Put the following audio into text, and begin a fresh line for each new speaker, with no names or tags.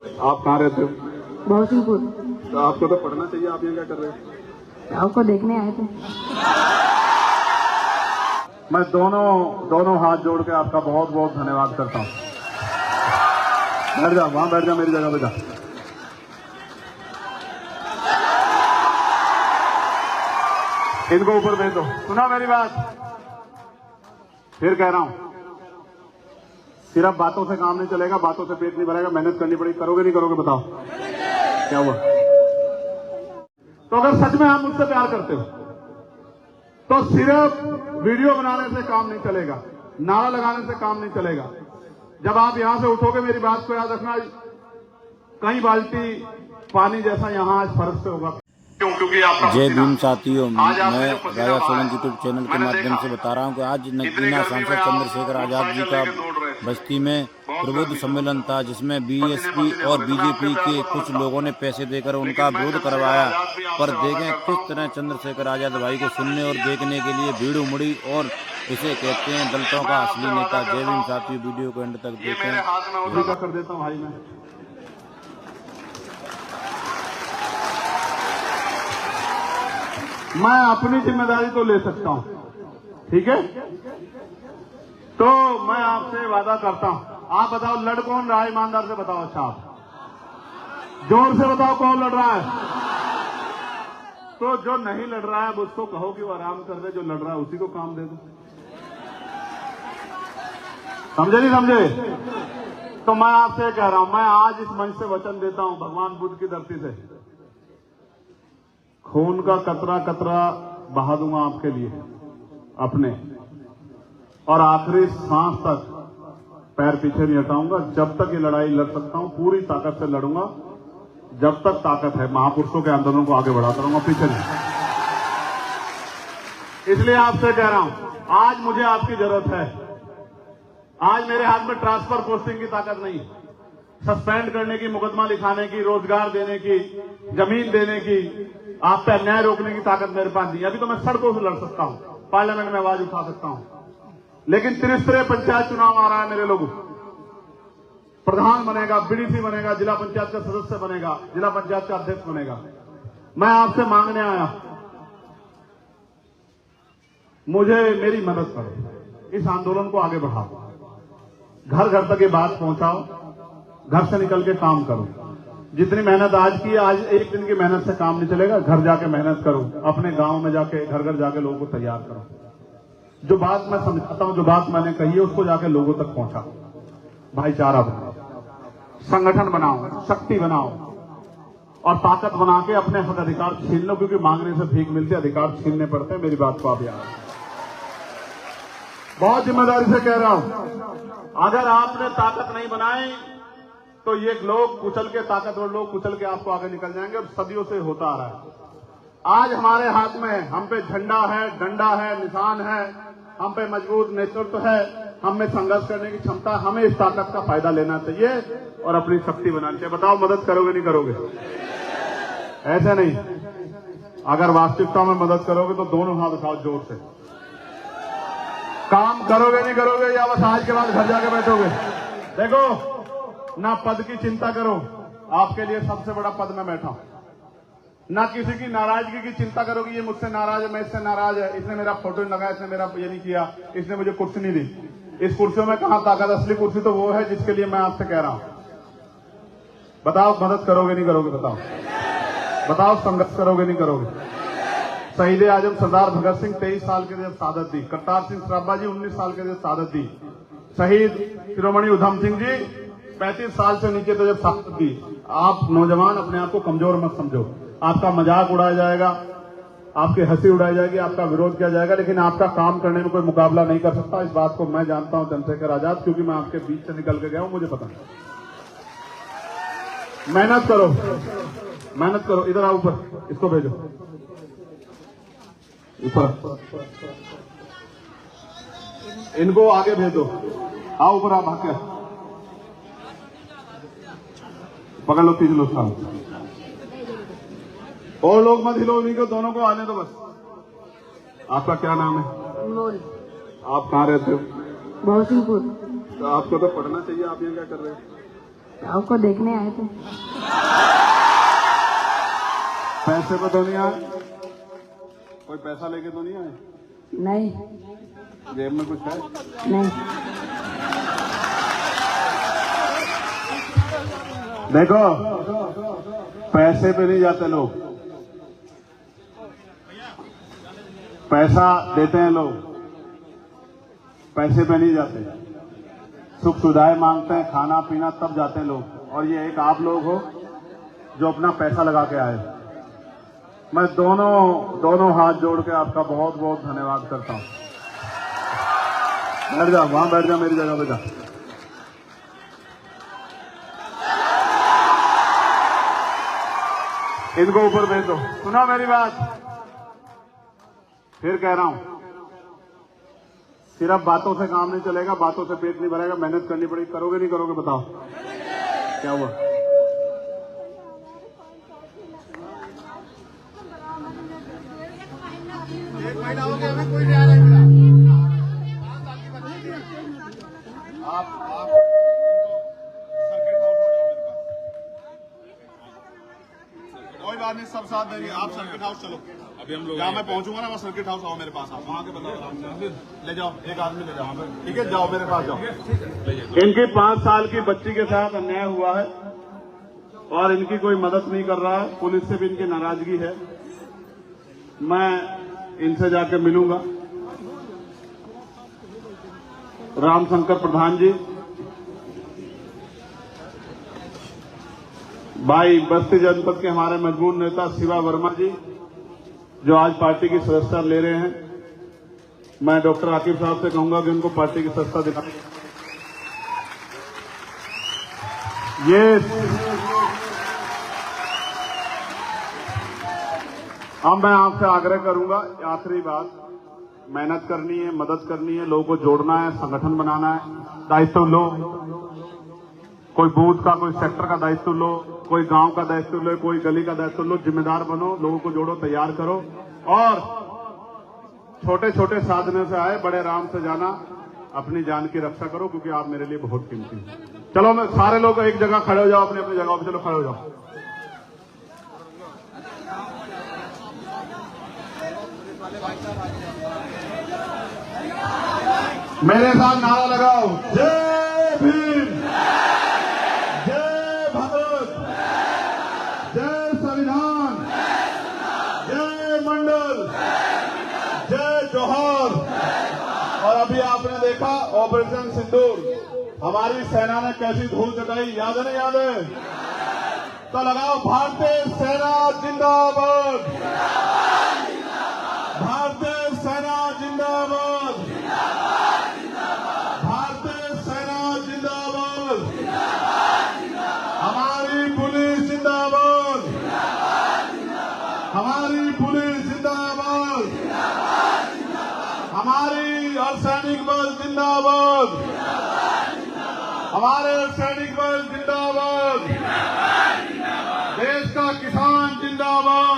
आप कहाँ रहते हो?
बहुसिंहपुर।
तो आपको तो पढ़ना चाहिए, आप यहाँ क्या कर रहे हो?
आपको देखने आए थे।
मैं दोनों हाथ जोड़ के आपका बहुत बहुत धन्यवाद करता हूँ। बैठ जा, वहां बैठ जा, मेरी जगह पे जा। इनको ऊपर भेज दो। सुना मेरी बात? फिर कह रहा हूं, सिर्फ बातों से काम नहीं चलेगा, बातों से पेट नहीं भरेगा, मेहनत करनी पड़ेगी। करोगे नहीं करोगे बताओ क्या हुआ? तो अगर सच में आप मुझसे प्यार करते हो तो सिर्फ वीडियो बनाने से काम नहीं चलेगा, नारा लगाने से काम नहीं चलेगा। जब आप यहां से उठोगे, मेरी बात को याद रखना, कई बाल्टी पानी जैसा यहां आज फर्क से होगा। क्योंकि
जय भीम साथियों, मैं राजा सोलंकी यूट्यूब चैनल के माध्यम से बता रहा हूं कि आज नगीना सांसद चंद्रशेखर आजाद जी का बस्ती में प्रबुद्ध सम्मेलन था, जिसमें बीएसपी और बीजेपी के कुछ लोगों ने पैसे देकर उनका विरोध करवाया। पर देखें किस तरह चंद्रशेखर आजाद भाई को सुनने और देखने के लिए भीड़ उमड़ी, और इसे कहते हैं दलितों का असली नेता। जय भीम साथियों, वीडियो को एंड तक देखें।
कर देता हूं भाई, मैं अपनी जिम्मेदारी तो ले सकता हूं, ठीक है? तो मैं आपसे वादा करता हूं, आप बताओ लड़ कौन रहा है? ईमानदार से बताओ। अच्छा, आप जोर से बताओ कौन लड़ रहा है? तो जो नहीं लड़ रहा है उसको कहो कि वो आराम कर दे, जो लड़ रहा है उसी को काम दे दो। समझे नहीं समझे? तो मैं आपसे कह रहा हूं, मैं आज इस मंच से वचन देता हूं, भगवान बुद्ध की धरती से, खून का कतरा कतरा बहा दूंगा आपके लिए अपने, और आखिरी सांस तक पैर पीछे नहीं हटाऊंगा। जब तक ये लड़ाई लड़ सकता हूं पूरी ताकत से लड़ूंगा, जब तक ताकत है। महापुरुषों के आंदोलन को आगे बढ़ाता रहूंगा, पीछे नहीं। इसलिए आपसे कह रहा हूं, आज मुझे आपकी जरूरत है। आज मेरे हाथ में ट्रांसफर पोस्टिंग की ताकत नहीं, सस्पेंड करने की, मुकदमा लिखाने की, रोजगार देने की, जमीन देने की, आप पे अन्याय रोकने की ताकत मेरे पास नहीं। अभी तो मैं सड़कों से लड़ सकता हूं, पार्लियामेंट में आवाज उठा सकता हूं, लेकिन त्रिस्तरीय पंचायत चुनाव आ रहा है। मेरे लोगों, प्रधान बनेगा, बीडीसी बनेगा, जिला पंचायत का सदस्य बनेगा, जिला पंचायत का अध्यक्ष बनेगा। मैं आपसे मांगने आया, मुझे मेरी मदद करो, इस आंदोलन को आगे बढ़ाओ, घर घर तक ये बात पहुंचाओ, घर से निकल के काम करो। जितनी मेहनत आज की, आज एक दिन की मेहनत से काम नहीं चलेगा। घर जाके मेहनत करो, अपने गांव में जाके घर घर जाके लोगों को तैयार करो। जो बात मैं समझाता हूं, जो बात मैंने कही है, उसको जाके लोगों तक पहुंचाओ। भाईचारा बनाओ, संगठन बनाओ, शक्ति बनाओ, और ताकत बना के अपने हक अधिकार छीन लो, क्योंकि मांगने से भीख मिलती है, अधिकार छीनने पड़ते हैं। मेरी बात को आप याद रखें। बहुत जिम्मेदारी से कह रहा हूं, अगर आपने ताकत नहीं बनाई तो ये लोग कुचल के, ताकतवर लोग कुचल के आपको आगे निकल जाएंगे, और सदियों से होता आ रहा है। आज हमारे हाथ में, हम पे झंडा है, डंडा है, निशान है, हम पे मजबूत नेतृत्व है, हम में संघर्ष करने की क्षमता। हमें इस ताकत का फायदा लेना चाहिए और अपनी शक्ति बनानी चाहिए। बताओ मदद करोगे नहीं करोगे? ऐसे नहीं, अगर वास्तविकता में मदद करोगे तो दोनों हाथ उठाओ जोर से। काम करोगे नहीं करोगे, या बस आज के बाद घर जाके बैठोगे? देखो, ना पद की चिंता करो, आपके लिए सबसे बड़ा पद में बैठा हूं। ना किसी की नाराजगी की चिंता करो कि ये मुझसे नाराज है, मैं इससे नाराज है, इसने मेरा फोटो नहीं लगाया, इसने मेरा ये नहीं किया, इसने मुझे कुर्सी नहीं दी। इस कुर्सियों में कहां ताकत? असली कुर्सी तो वो है जिसके लिए मैं आपसे कह रहा हूं। बताओ मदद करोगे नहीं करोगे? बताओ, बताओ संघर्ष करोगे नहीं करोगे? शहीद आजम सरदार भगत सिंह 23 साल के जब शहादत दी, करतार सिंह सराभा जी 19 साल के जब शहादत दी, शहीद शिरोमणि उधम सिंह जी 35 साल से नीचे तो जब शहादत दी। आप नौजवान अपने आप को कमजोर मत समझो। आपका मजाक उड़ाया जाएगा, आपकी हंसी उड़ाई जाएगी, आपका विरोध किया जाएगा, लेकिन आपका काम करने में कोई मुकाबला नहीं कर सकता। इस बात को मैं जानता हूं चंद्रशेखर आजाद, क्योंकि मैं आपके बीच से निकल के गया हूं, मुझे पता है। मेहनत करो, मेहनत करो। इधर आओ, ऊपर इसको भेजो, ऊपर इनको आगे भेजो। आओ ऊपर, आप आके पकड़ लो, 3 लोग सामने, और लोग मत हिलो, उन्हीं को, दोनों को आने दो बस। आपका क्या नाम है? आप कहाँ रहते हो?
बहुसिंहपुर।
तो आपको तो पढ़ना चाहिए, आप यहाँ क्या कर रहे हो?
आपको देखने आए थे।
पैसे पे तो नहीं आए? कोई पैसा लेके तो नहीं आए?
नहीं
जेब में कुछ है?
नहीं।
देखो, पैसे पे नहीं जाते लोग, पैसा देते हैं लोग, पैसे पे नहीं जाते। सुख सुविधाएं मांगते हैं, खाना पीना, तब जाते हैं लोग। और ये एक आप लोग हो जो अपना पैसा लगा के आए। मैं दोनों हाथ जोड़ के आपका बहुत बहुत धन्यवाद करता हूं। बैठ जा, वहां बैठ जा, मेरी जगह पे जा। इनको ऊपर भेज दो। सुना मेरी बात? फिर कह रहा हूं, सिर्फ बातों से काम नहीं चलेगा, बातों से पेट नहीं भरेगा, मेहनत करनी पड़ेगी। करोगे नहीं करोगे बताओ? क्या हुआ? एक महीना हो गया, हमें कोई नहीं आ रहा है। आप सर्किट आउट हो जाओ मेरे पास। कोई बात नहीं, सब साथ देंगे। आप सर्किट हाउस चलो, अभी हम लोग जहाँ मैं पहुंचूंगा ना, वहाँ सर्किट हाउस आओ मेरे पास। आप वहाँ के बताओ, ले जाओ, एक आदमी ले जाओ। ठीक है, जाओ मेरे पास जाओ। इनकी 5 साल की बच्ची के साथ अन्याय हुआ है और इनकी कोई मदद नहीं कर रहा है। पुलिस से भी इनकी नाराजगी है। मैं इनसे जाकर मिलूंगा। रामशंकर प्रधान जी, भाई बस्ती जनपद के हमारे मजबूत नेता शिवा वर्मा जी, जो आज पार्टी की सदस्यता ले रहे हैं, मैं डॉक्टर आकिब साहब से कहूंगा कि उनको पार्टी की सदस्यता दिलाएं। ये अब मैं आपसे आग्रह करूंगा, आखिरी बात, मेहनत करनी है, मदद करनी है, लोगों को जोड़ना है, संगठन बनाना है, दायित्व लो। कोई बूथ का, कोई सेक्टर का दायित्व लो, कोई गांव का दायित्व लो, कोई गली का दायित्व लो। जिम्मेदार बनो, लोगों को जोड़ो, तैयार करो और छोटे छोटे साधनों से आए, बड़े आराम से जाना। अपनी जान की रक्षा करो, क्योंकि आप मेरे लिए बहुत कीमती हैं। चलो, मैं सारे लोग एक जगह खड़े हो जाओ, अपनी अपनी जगह पर चलो, खड़े हो जाओ। मेरे साथ नारा लगाओ, जय भीम, जय भारत, जय संविधान, जय मंडल, जय जोहर। और अभी आपने देखा ऑपरेशन सिंदूर, हमारी सेना ने कैसी धूल चटाई, याद है नहीं याद है? तो लगाओ, भारतीय सेना जिंदाबाद, भारतीय सेना जिंदाबाद, भारतीय सेना जिंदाबाद, हमारी पुलिस जिंदाबाद, हमारी पुलिस जिंदाबाद, हमारी अर्धसैनिक बल जिंदाबाद, हमारे अर्धसैनिक बल जिंदाबाद, देश का किसान जिंदाबाद।